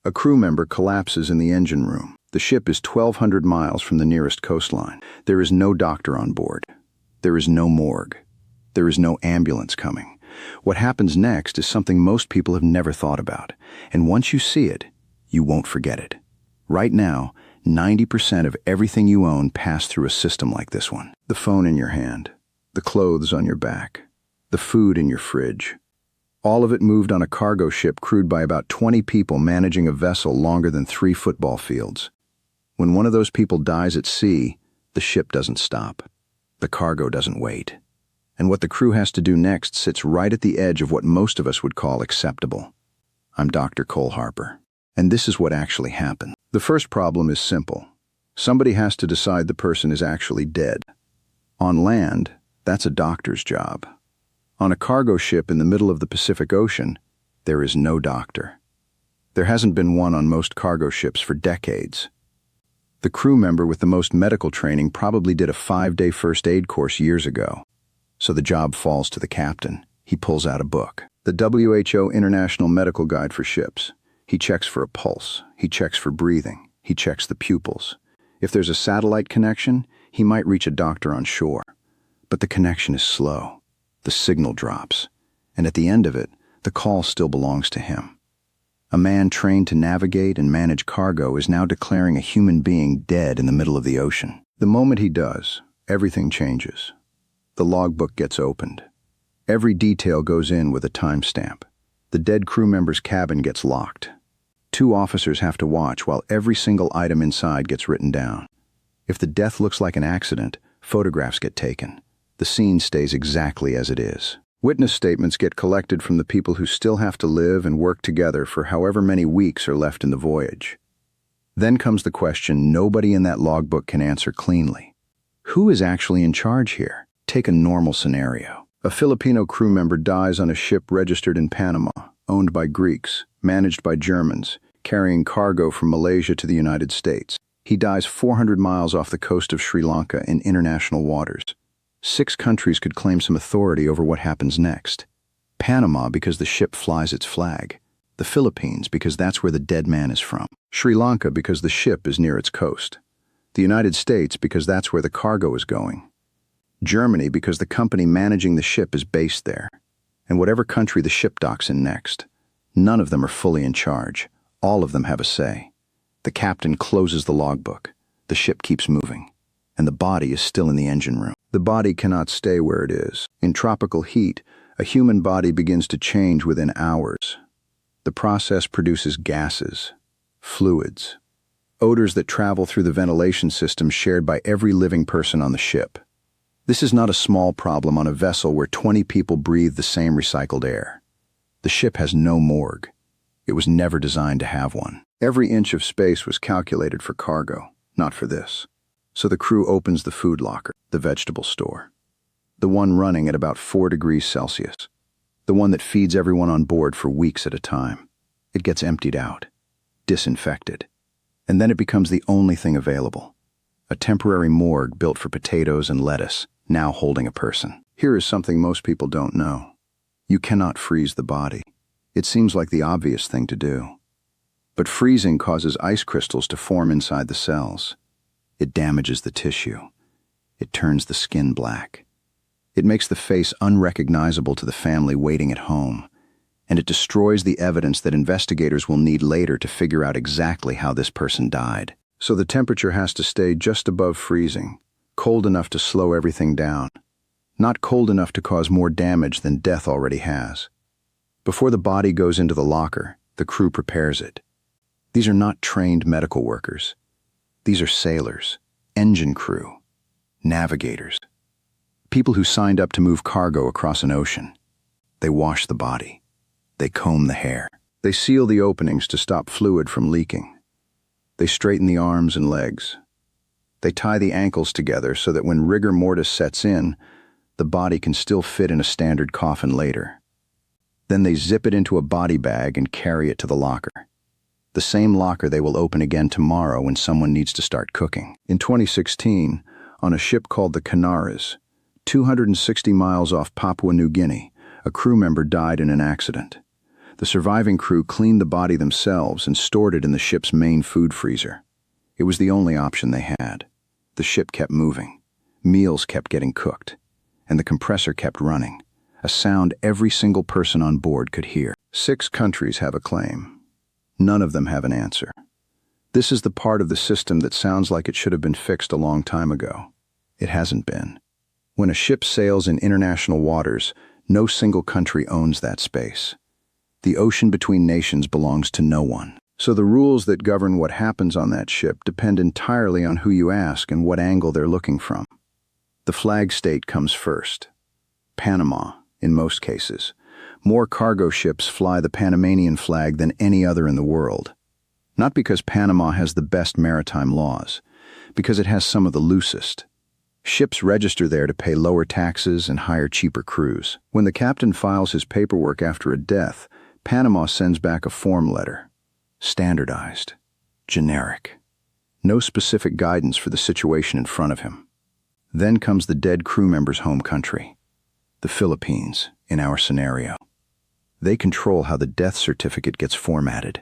A crew member collapses in the engine room. The ship is 1,200 miles from the nearest coastline. There is no doctor on board. There is no morgue. There is no ambulance coming. What happens next is something most people have never thought about, and once you see it, you won't forget it. Right now, 90% of everything you own passed through a system like this one. The phone in your hand, the clothes on your back, the food in your fridge. All of it moved on a cargo ship crewed by about 20 people managing a vessel longer than 3 football fields. When one of those people dies at sea, the ship doesn't stop. The cargo doesn't wait. And what the crew has to do next sits right at the edge of what most of us would call acceptable. I'm Dr. Cole Harper, and this is what actually happened. The first problem is simple. Somebody has to decide the person is actually dead. On land, that's a doctor's job. On a cargo ship in the middle of the Pacific Ocean, there is no doctor. There hasn't been one on most cargo ships for decades. The crew member with the most medical training probably did a 5-day first aid course years ago. So the job falls to the captain. He pulls out a book, the WHO International Medical Guide for Ships. He checks for a pulse. He checks for breathing. He checks the pupils. If there's a satellite connection, he might reach a doctor on shore. But the connection is slow. The signal drops. And at the end of it, the call still belongs to him. A man trained to navigate and manage cargo is now declaring a human being dead in the middle of the ocean. The moment he does, everything changes. The logbook gets opened. Every detail goes in with a timestamp. The dead crew member's cabin gets locked. 2 officers have to watch while every single item inside gets written down. If the death looks like an accident, photographs get taken. The scene stays exactly as it is. Witness statements get collected from the people who still have to live and work together for however many weeks are left in the voyage. Then comes the question nobody in that logbook can answer cleanly. Who is actually in charge here? Take a normal scenario. A Filipino crew member dies on a ship registered in Panama, owned by Greeks, managed by Germans, carrying cargo from Malaysia to the United States. He dies 400 miles off the coast of Sri Lanka in international waters. 6 countries could claim some authority over what happens next. Panama because the ship flies its flag. The Philippines because that's where the dead man is from. Sri Lanka because the ship is near its coast. The United States because that's where the cargo is going. Germany because the company managing the ship is based there. And whatever country the ship docks in next. None of them are fully in charge. All of them have a say. The captain closes the logbook. The ship keeps moving. And the body is still in the engine room. The body cannot stay where it is. In tropical heat, a human body begins to change within hours. The process produces gases, fluids, odors that travel through the ventilation system shared by every living person on the ship. This is not a small problem on a vessel where 20 people breathe the same recycled air. The ship has no morgue. It was never designed to have one. Every inch of space was calculated for cargo, not for this. So the crew opens the food locker, the vegetable store. The one running at about 4 degrees Celsius. The one that feeds everyone on board for weeks at a time. It gets emptied out, disinfected. And then it becomes the only thing available. A temporary morgue built for potatoes and lettuce, now holding a person. Here is something most people don't know. You cannot freeze the body. It seems like the obvious thing to do. But freezing causes ice crystals to form inside the cells. It damages the tissue. It turns the skin black. It makes the face unrecognizable to the family waiting at home. And it destroys the evidence that investigators will need later to figure out exactly how this person died. So the temperature has to stay just above freezing, cold enough to slow everything down, not cold enough to cause more damage than death already has. Before the body goes into the locker, the crew prepares it. These are not trained medical workers. These are sailors, engine crew, navigators, people who signed up to move cargo across an ocean. They wash the body. They comb the hair. They seal the openings to stop fluid from leaking. They straighten the arms and legs. They tie the ankles together so that when rigor mortis sets in, the body can still fit in a standard coffin later. Then they zip it into a body bag and carry it to the locker. The same locker they will open again tomorrow when someone needs to start cooking. In 2016, on a ship called the Canaris, 260 miles off Papua New Guinea, a crew member died in an accident. The surviving crew cleaned the body themselves and stored it in the ship's main food freezer. It was the only option they had. The ship kept moving. Meals kept getting cooked. And the compressor kept running, a sound every single person on board could hear. 6 countries have a claim. None of them have an answer. This is the part of the system that sounds like it should have been fixed a long time ago. It hasn't been. When a ship sails in international waters, no single country owns that space. The ocean between nations belongs to no one. So the rules that govern what happens on that ship depend entirely on who you ask and what angle they're looking from. The flag state comes first. Panama, in most cases. More cargo ships fly the Panamanian flag than any other in the world. Not because Panama has the best maritime laws, because it has some of the loosest. Ships register there to pay lower taxes and hire cheaper crews. When the captain files his paperwork after a death, Panama sends back a form letter. Standardized. Generic. No specific guidance for the situation in front of him. Then comes the dead crew member's home country. The Philippines, in our scenario. They control how the death certificate gets formatted.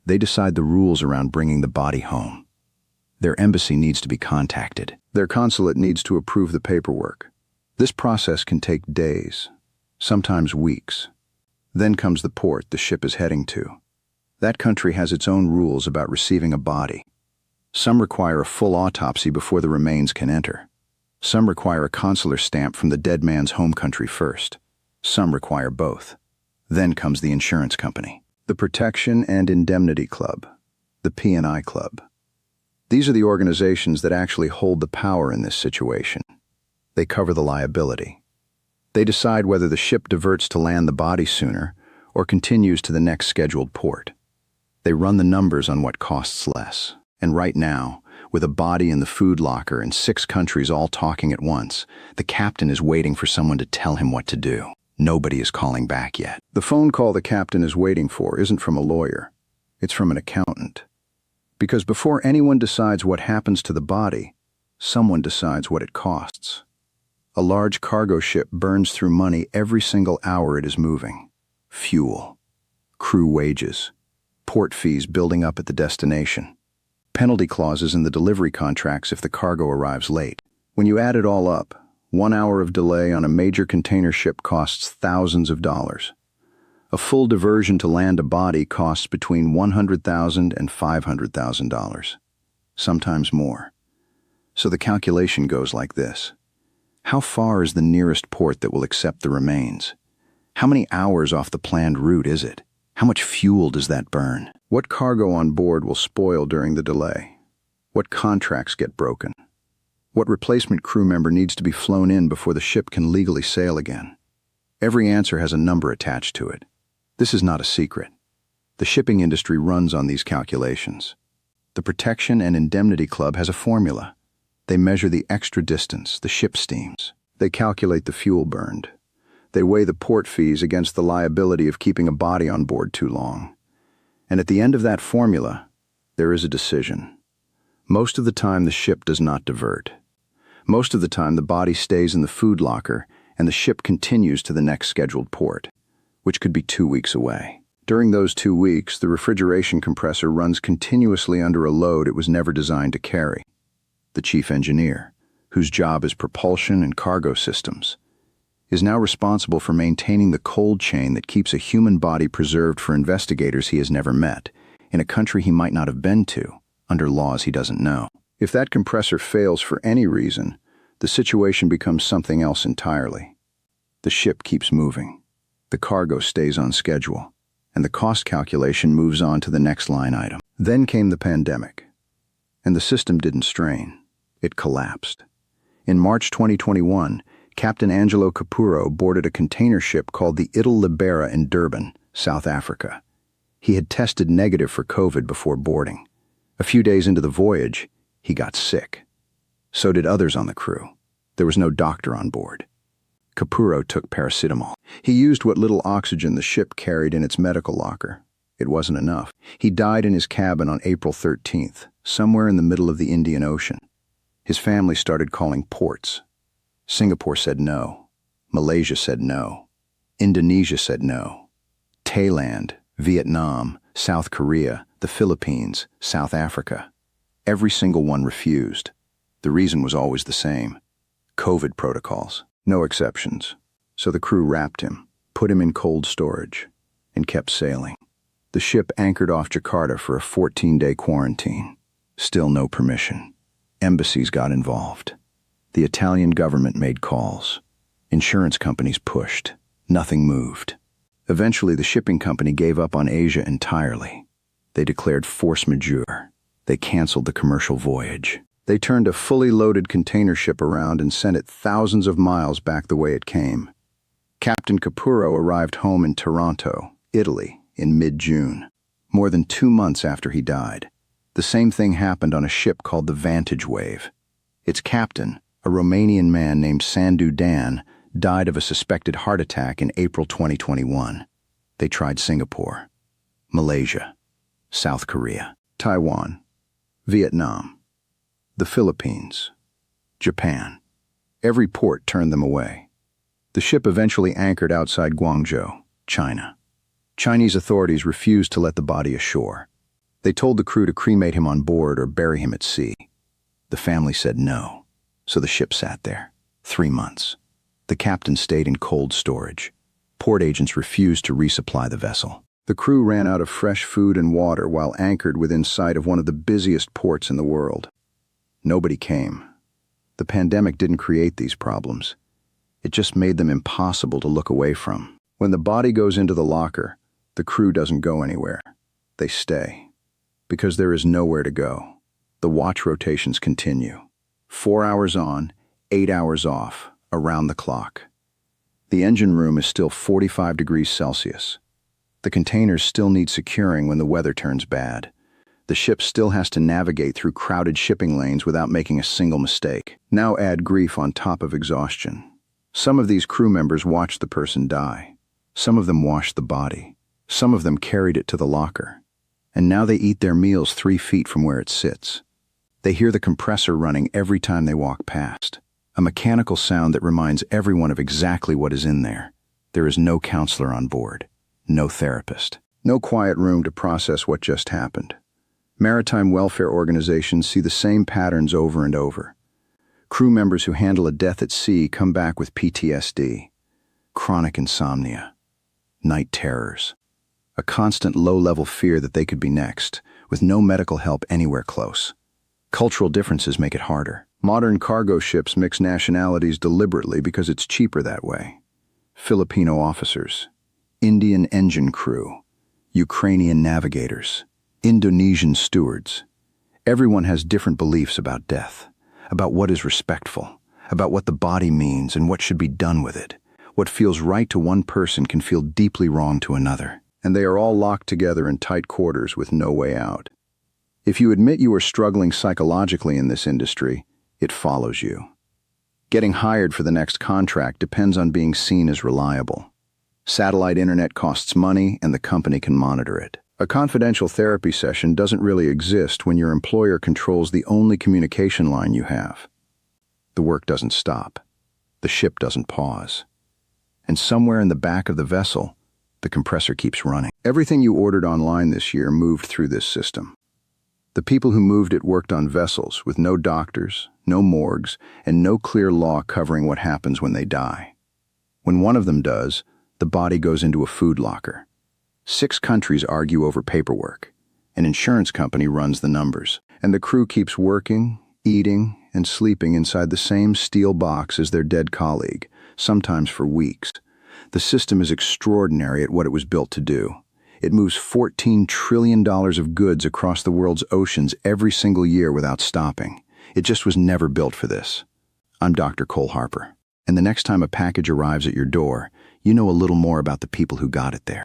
They decide the rules around bringing the body home. Their embassy needs to be contacted. Their consulate needs to approve the paperwork. This process can take days, sometimes weeks. Then comes the port the ship is heading to. That country has its own rules about receiving a body. Some require a full autopsy before the remains can enter. Some require a consular stamp from the dead man's home country first. Some require both. Then comes the insurance company. The Protection and Indemnity Club, the P&I Club. These are the organizations that actually hold the power in this situation. They cover the liability. They decide whether the ship diverts to land the body sooner or continues to the next scheduled port. They run the numbers on what costs less. And right now, with a body in the food locker and 6 countries all talking at once, the captain is waiting for someone to tell him what to do. Nobody is calling back yet. The phone call the captain is waiting for isn't from a lawyer. It's from an accountant. Because before anyone decides what happens to the body, someone decides what it costs. A large cargo ship burns through money every single hour it is moving. Fuel, crew wages, port fees building up at the destination, penalty clauses in the delivery contracts if the cargo arrives late. When you add it all up, 1 hour of delay on a major container ship costs thousands of dollars. A full diversion to land a body costs between $100,000 and $500,000, sometimes more. So the calculation goes like this. How far is the nearest port that will accept the remains? How many hours off the planned route is it? How much fuel does that burn? What cargo on board will spoil during the delay? What contracts get broken? What replacement crew member needs to be flown in before the ship can legally sail again? Every answer has a number attached to it. This is not a secret. The shipping industry runs on these calculations. The Protection and Indemnity Club has a formula. They measure the extra distance the ship steams. They calculate the fuel burned. They weigh the port fees against the liability of keeping a body on board too long. And at the end of that formula, there is a decision. Most of the time, the ship does not divert. Most of the time, the body stays in the food locker and the ship continues to the next scheduled port, which could be 2 weeks away. During those 2 weeks, the refrigeration compressor runs continuously under a load it was never designed to carry. The chief engineer, whose job is propulsion and cargo systems, is now responsible for maintaining the cold chain that keeps a human body preserved for investigators he has never met, in a country he might not have been to, under laws he doesn't know. If that compressor fails for any reason, the situation becomes something else entirely. The ship keeps moving. The cargo stays on schedule, and the cost calculation moves on to the next line item. Then came the pandemic, and the system didn't strain. It collapsed. In March 2021, Captain Angelo Capurro boarded a container ship called the Idil Libera in Durban, South Africa. He had tested negative for COVID before boarding. A few days into the voyage, he got sick. So did others on the crew. There was no doctor on board. Capurro took paracetamol. He used what little oxygen the ship carried in its medical locker. It wasn't enough. He died in his cabin on April 13th, somewhere in the middle of the Indian Ocean. His family started calling ports. Singapore said no. Malaysia said no. Indonesia said no. Thailand, Vietnam, South Korea, the Philippines, South Africa. Every single one refused. The reason was always the same: COVID protocols. No exceptions. So the crew wrapped him, put him in cold storage, and kept sailing. The ship anchored off Jakarta for a 14-day quarantine. Still no permission. Embassies got involved. The Italian government made calls. Insurance companies pushed. Nothing moved. Eventually, the shipping company gave up on Asia entirely. They declared force majeure. They canceled the commercial voyage. They turned a fully loaded container ship around and sent it thousands of miles back the way it came. Captain Capurro arrived home in Taranto, Italy, in mid-June, more than 2 months after he died. The same thing happened on a ship called the Vantage Wave. Its captain, a Romanian man named Sandu Dan, died of a suspected heart attack in April 2021. They tried Singapore, Malaysia, South Korea, Taiwan, Vietnam, the Philippines, Japan. Every port turned them away. The ship eventually anchored outside Guangzhou, China. Chinese authorities refused to let the body ashore. They told the crew to cremate him on board or bury him at sea. The family said no, so the ship sat there. 3 months. The captain stayed in cold storage. Port agents refused to resupply the vessel. The crew ran out of fresh food and water while anchored within sight of one of the busiest ports in the world. Nobody came. The pandemic didn't create these problems. It just made them impossible to look away from. When the body goes into the locker, the crew doesn't go anywhere. They stay. Because there is nowhere to go. The watch rotations continue. 4 hours on, 8 hours off, around the clock. The engine room is still 45 degrees Celsius. The containers still need securing when the weather turns bad. The ship still has to navigate through crowded shipping lanes without making a single mistake. Now add grief on top of exhaustion. Some of these crew members watched the person die. Some of them washed the body. Some of them carried it to the locker. And now they eat their meals 3 feet from where it sits. They hear the compressor running every time they walk past. A mechanical sound that reminds everyone of exactly what is in there. There is no counselor on board. No therapist. No quiet room to process what just happened. Maritime welfare organizations see the same patterns over and over. Crew members who handle a death at sea come back with PTSD, chronic insomnia, night terrors, a constant low-level fear that they could be next, with no medical help anywhere close. Cultural differences make it harder. Modern cargo ships mix nationalities deliberately because it's cheaper that way. Filipino officers, Indian engine crew, Ukrainian navigators, Indonesian stewards. Everyone has different beliefs about death, about what is respectful, about what the body means and what should be done with it. What feels right to one person can feel deeply wrong to another, and they are all locked together in tight quarters with no way out. If you admit you are struggling psychologically in this industry, it follows you. Getting hired for the next contract depends on being seen as reliable. Satellite internet costs money, and the company can monitor it. A confidential therapy session doesn't really exist when your employer controls the only communication line you have. The work doesn't stop. The ship doesn't pause. And somewhere in the back of the vessel, the compressor keeps running. Everything you ordered online this year moved through this system. The people who moved it worked on vessels with no doctors, no morgues, and no clear law covering what happens when they die. When one of them does, the body goes into a food locker. 6 countries argue over paperwork. An insurance company runs the numbers, and the crew keeps working, eating, and sleeping inside the same steel box as their dead colleague, sometimes for weeks. The system is extraordinary at what it was built to do. It moves $14 trillion of goods across the world's oceans every single year without stopping. It just was never built for this. I'm Dr. Cole Harper, and the next time a package arrives at your door, you know a little more about the people who got it there.